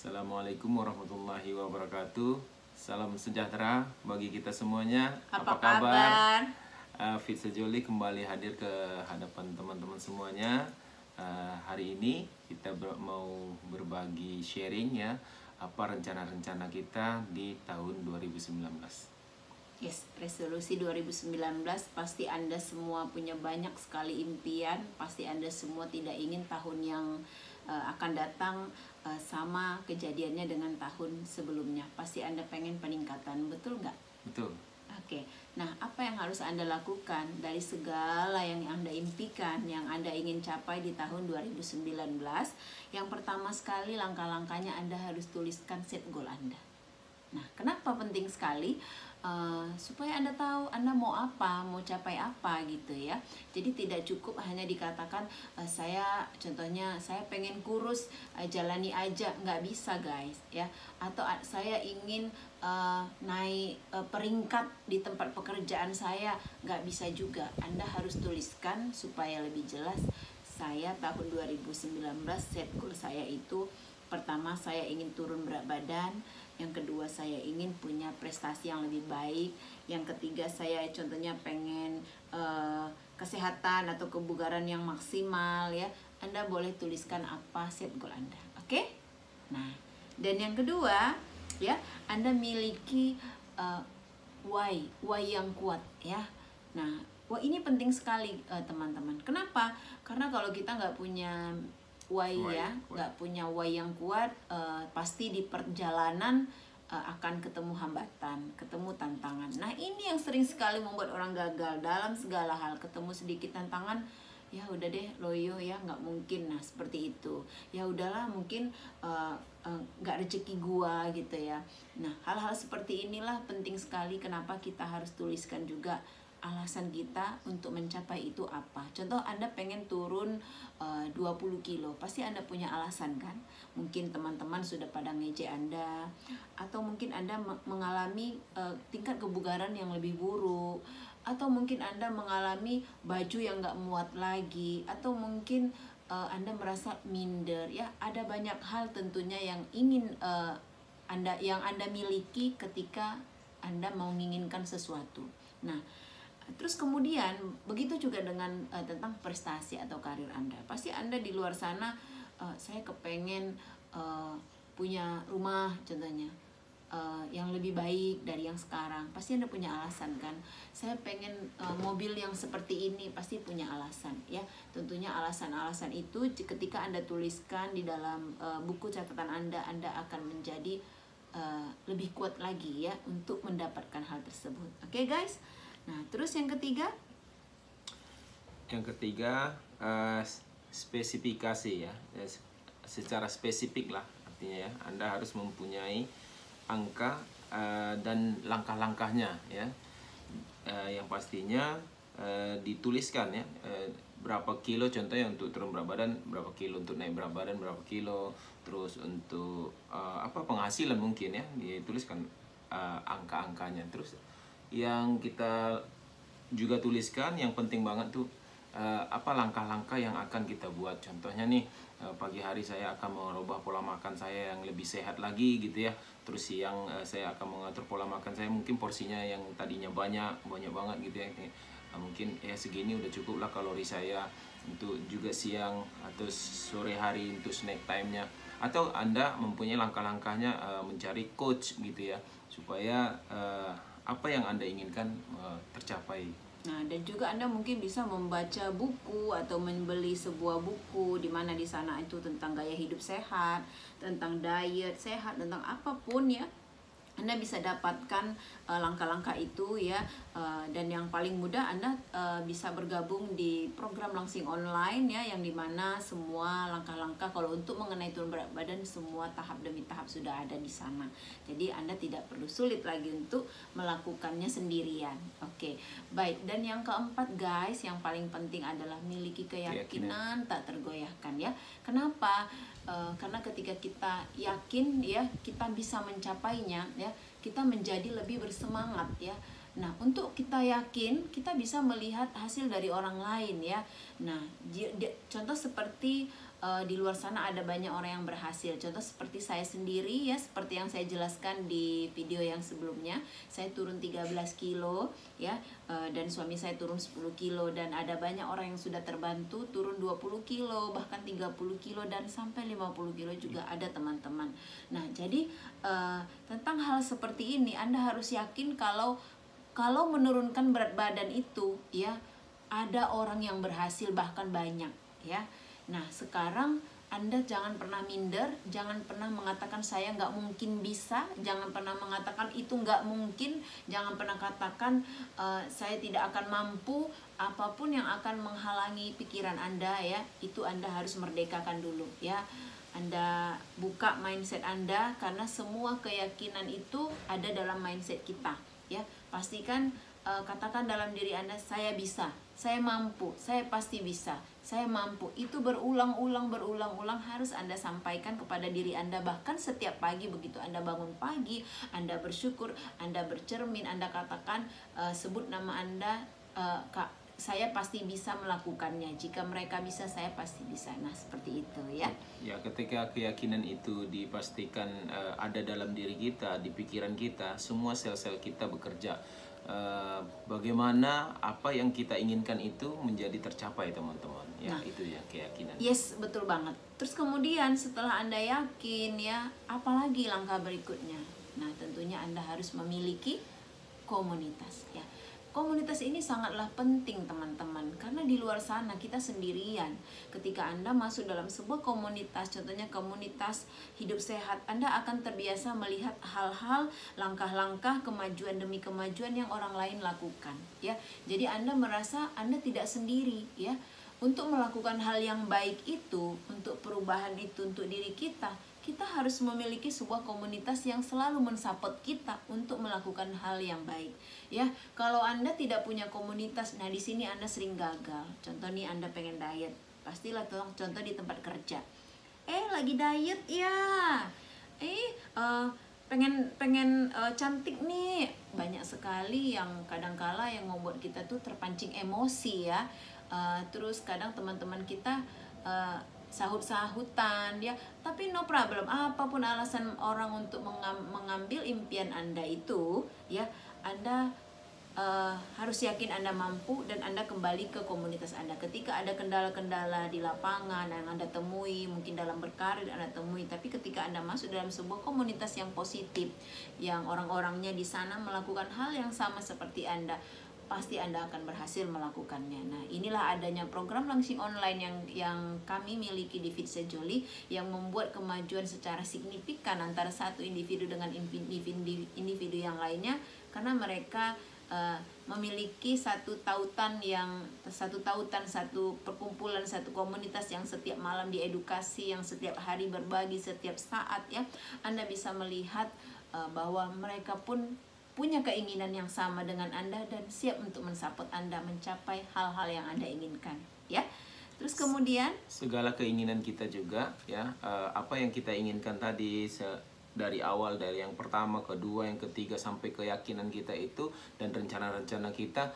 Assalamualaikum warahmatullahi wabarakatuh. Salam sejahtera bagi kita semuanya. Apa kabar? Fit Sejoli kembali hadir ke hadapan teman-teman semuanya. Hari ini kita mau berbagi sharing ya, apa rencana-rencana kita di tahun 2019. Yes, resolusi 2019 pasti Anda semua punya banyak sekali impian. Pasti Anda semua tidak ingin tahun yang akan datang sama kejadiannya dengan tahun sebelumnya. Pasti Anda pengen peningkatan, betul nggak? Betul. Oke, nah apa yang harus Anda lakukan dari segala yang Anda impikan, yang Anda ingin capai di tahun 2019? Yang pertama sekali langkah-langkahnya Anda harus tuliskan set goal Anda. Nah, kenapa penting sekali? Supaya Anda tahu Anda mau apa, mau capai apa gitu ya. Jadi tidak cukup hanya dikatakan saya pengen kurus, jalani aja, nggak bisa guys ya. Atau saya ingin naik peringkat di tempat pekerjaan saya, nggak bisa juga. Anda harus tuliskan supaya lebih jelas. Saya tahun 2019 set goal saya itu, pertama saya ingin turun berat badan, yang kedua saya ingin punya prestasi yang lebih baik, yang ketiga saya contohnya pengen kesehatan atau kebugaran yang maksimal ya. Anda boleh tuliskan apa set goal Anda, oke? Nah, dan yang kedua ya, Anda miliki why yang kuat ya. Nah, wah ini penting sekali teman-teman. Kenapa? Karena kalau kita nggak punya why ya, nggak punya why yang kuat, pasti di perjalanan akan ketemu hambatan, ketemu tantangan. Nah ini yang sering sekali membuat orang gagal dalam segala hal. Ketemu sedikit tantangan, ya udah deh loyo ya, nggak mungkin. Nah seperti itu, ya udahlah mungkin nggak rezeki gua gitu ya. Nah hal-hal seperti inilah penting sekali. Kenapa kita harus tuliskan juga alasan kita untuk mencapai itu apa. Contoh Anda pengen turun 20 kilo, pasti Anda punya alasan kan. Mungkin teman-teman sudah pada ngejek Anda, atau mungkin Anda mengalami tingkat kebugaran yang lebih buruk, atau mungkin Anda mengalami baju yang gak muat lagi, atau mungkin Anda merasa minder ya. Ada banyak hal tentunya yang ingin Anda miliki ketika Anda mau menginginkan sesuatu. Nah, terus kemudian begitu juga dengan tentang prestasi atau karir Anda. Pasti Anda di luar sana, saya kepengen punya rumah contohnya yang lebih baik dari yang sekarang. Pasti Anda punya alasan kan. Saya pengen mobil yang seperti ini, pasti punya alasan ya. Tentunya alasan-alasan itu ketika Anda tuliskan di dalam buku catatan Anda akan menjadi lebih kuat lagi ya untuk mendapatkan hal tersebut. Oke guys. Nah, terus yang ketiga? Yang ketiga, spesifikasi ya. Secara spesifik lah artinya ya. Anda harus mempunyai angka dan langkah-langkahnya ya. Yang pastinya dituliskan ya. Berapa kilo contohnya untuk turun berat badan, berapa kilo untuk naik berat badan, berapa kilo. Terus untuk penghasilan mungkin ya, dituliskan angka-angkanya. Terus yang kita juga tuliskan, yang penting banget tuh apa langkah-langkah yang akan kita buat. Contohnya nih, pagi hari saya akan merubah pola makan saya yang lebih sehat lagi gitu ya. Terus siang saya akan mengatur pola makan saya, mungkin porsinya yang tadinya banyak banget gitu ya. Mungkin ya segini udah cukup lah kalori saya untuk juga siang atau sore hari untuk snack time-nya. Atau Anda mempunyai langkah-langkahnya mencari coach gitu ya, supaya apa yang Anda inginkan tercapai. Nah, dan juga Anda mungkin bisa membaca buku atau membeli sebuah buku di mana di sana itu tentang gaya hidup sehat, tentang diet sehat, tentang apapun ya. Anda bisa dapatkan langkah-langkah itu ya, dan yang paling mudah Anda bisa bergabung di program langsing online ya, yang dimana semua langkah-langkah kalau untuk mengenai turun berat badan semua tahap demi tahap sudah ada di sana. Jadi Anda tidak perlu sulit lagi untuk melakukannya sendirian. Oke, baik. Dan yang keempat guys, yang paling penting adalah miliki keyakinan tak tergoyahkan ya. Kenapa? Karena ketika kita yakin ya kita bisa mencapainya ya, kita menjadi lebih bersemangat ya. Nah untuk kita yakin kita bisa melihat hasil dari orang lain ya. Nah contoh seperti di luar sana ada banyak orang yang berhasil. Contoh seperti saya sendiri ya, seperti yang saya jelaskan di video yang sebelumnya, saya turun 13 kilo ya, dan suami saya turun 10 kilo, dan ada banyak orang yang sudah terbantu turun 20 kilo, bahkan 30 kilo, dan sampai 50 kilo juga ada teman-teman. Nah, jadi tentang hal seperti ini Anda harus yakin kalau menurunkan berat badan itu ya, ada orang yang berhasil, bahkan banyak ya. Nah, sekarang Anda jangan pernah minder, jangan pernah mengatakan saya nggak mungkin bisa, jangan pernah mengatakan itu nggak mungkin, jangan pernah katakan saya tidak akan mampu. Apapun yang akan menghalangi pikiran Anda ya, itu Anda harus merdekakan dulu ya. Anda buka mindset Anda, karena semua keyakinan itu ada dalam mindset kita ya. Pastikan katakan dalam diri Anda, saya bisa, saya mampu, saya pasti bisa, saya mampu. Itu berulang-ulang harus Anda sampaikan kepada diri Anda. Bahkan setiap pagi begitu Anda bangun pagi, Anda bersyukur, Anda bercermin, Anda katakan, sebut nama Anda, Kak, saya pasti bisa melakukannya. Jika mereka bisa, saya pasti bisa. Nah, seperti itu ya. Ya, ketika keyakinan itu dipastikan ada dalam diri kita, di pikiran kita, semua sel-sel kita bekerja. Bagaimana apa yang kita inginkan itu menjadi tercapai, teman-teman ya. Nah, itu ya keyakinan. Yes, betul banget. Terus kemudian setelah Anda yakin ya, apalagi langkah berikutnya? Nah, tentunya Anda harus memiliki komunitas ya. Komunitas ini sangatlah penting teman-teman, karena di luar sana kita sendirian. Ketika Anda masuk dalam sebuah komunitas, contohnya komunitas hidup sehat, Anda akan terbiasa melihat hal-hal, langkah-langkah, kemajuan demi kemajuan yang orang lain lakukan ya. Jadi Anda merasa Anda tidak sendiri ya. Untuk melakukan hal yang baik itu, untuk perubahan itu untuk diri kita harus memiliki sebuah komunitas yang selalu mensupport kita untuk melakukan hal yang baik ya. Kalau Anda tidak punya komunitas, nah di sini Anda sering gagal. Contoh nih, Anda pengen diet, pastilah contoh di tempat kerja, lagi diet ya, pengen cantik nih. Banyak sekali yang kadangkala yang membuat kita tuh terpancing emosi ya. Terus kadang teman-teman kita sahut-sahutan ya, tapi no problem, apapun alasan orang untuk mengambil impian Anda itu ya, Anda harus yakin Anda mampu, dan Anda kembali ke komunitas Anda. Ketika ada kendala-kendala di lapangan yang Anda temui, mungkin dalam berkarir Anda temui, tapi ketika Anda masuk dalam sebuah komunitas yang positif, yang orang-orangnya di sana melakukan hal yang sama seperti Anda, pasti Anda akan berhasil melakukannya. Nah, inilah adanya program launching online yang kami miliki di Fit Sejoli, yang membuat kemajuan secara signifikan antara satu individu dengan individu yang lainnya, karena mereka memiliki satu perkumpulan, satu komunitas yang setiap malam diedukasi, yang setiap hari berbagi, setiap saat ya. Anda bisa melihat bahwa mereka pun punya keinginan yang sama dengan Anda dan siap untuk mensupport Anda mencapai hal-hal yang Anda inginkan ya. Terus kemudian segala keinginan kita juga ya, apa yang kita inginkan tadi dari awal, dari yang pertama, kedua, yang ketiga, sampai keyakinan kita itu dan rencana-rencana kita,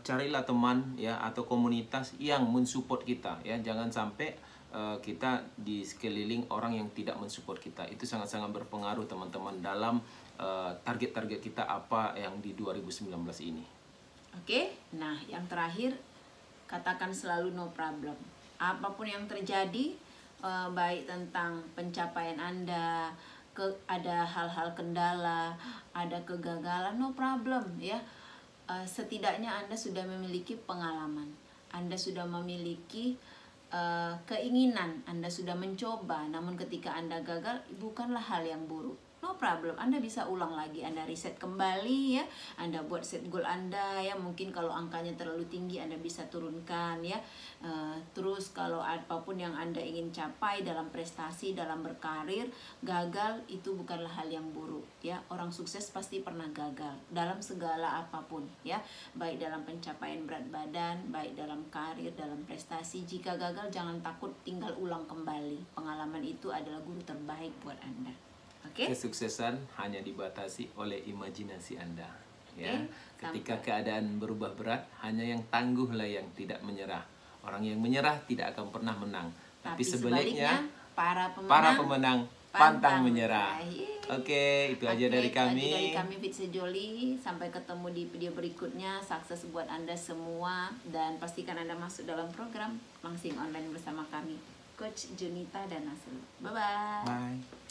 carilah teman ya atau komunitas yang mensupport kita ya. Jangan sampai kita di sekeliling orang yang tidak mensupport kita. Itu sangat-sangat berpengaruh teman-teman dalam target-target kita apa yang di 2019 ini. Oke, nah yang terakhir, katakan selalu no problem. Apapun yang terjadi, baik tentang pencapaian Anda, ada hal-hal kendala, ada kegagalan, no problem ya. Setidaknya Anda sudah memiliki pengalaman, Anda sudah memiliki keinginan, Anda sudah mencoba. Namun ketika Anda gagal, bukanlah hal yang buruk. No problem, Anda bisa ulang lagi, Anda riset kembali ya, Anda buat set goal Anda ya. Mungkin kalau angkanya terlalu tinggi, Anda bisa turunkan ya. Terus kalau apapun yang Anda ingin capai dalam prestasi, dalam berkarir, gagal itu bukanlah hal yang buruk ya. Orang sukses pasti pernah gagal dalam segala apapun ya, baik dalam pencapaian berat badan, baik dalam karir, dalam prestasi. Jika gagal, jangan takut, tinggal ulang kembali. Pengalaman itu adalah guru terbaik buat Anda. Okay. Kesuksesan hanya dibatasi oleh imajinasi Anda ya. Okay. Ketika keadaan berubah berat, hanya yang tangguhlah yang tidak menyerah. Orang yang menyerah tidak akan pernah menang. Tapi sebaliknya, para para pemenang pantang pantang menyerah. menyerah. Oke, itu aja dari kami. Dari kami Fitse Joli. Sampai ketemu di video berikutnya. Sukses buat Anda semua. Dan pastikan Anda masuk dalam program Langsing Online bersama kami, Coach Junita dan Nasrul. Bye-bye. Bye.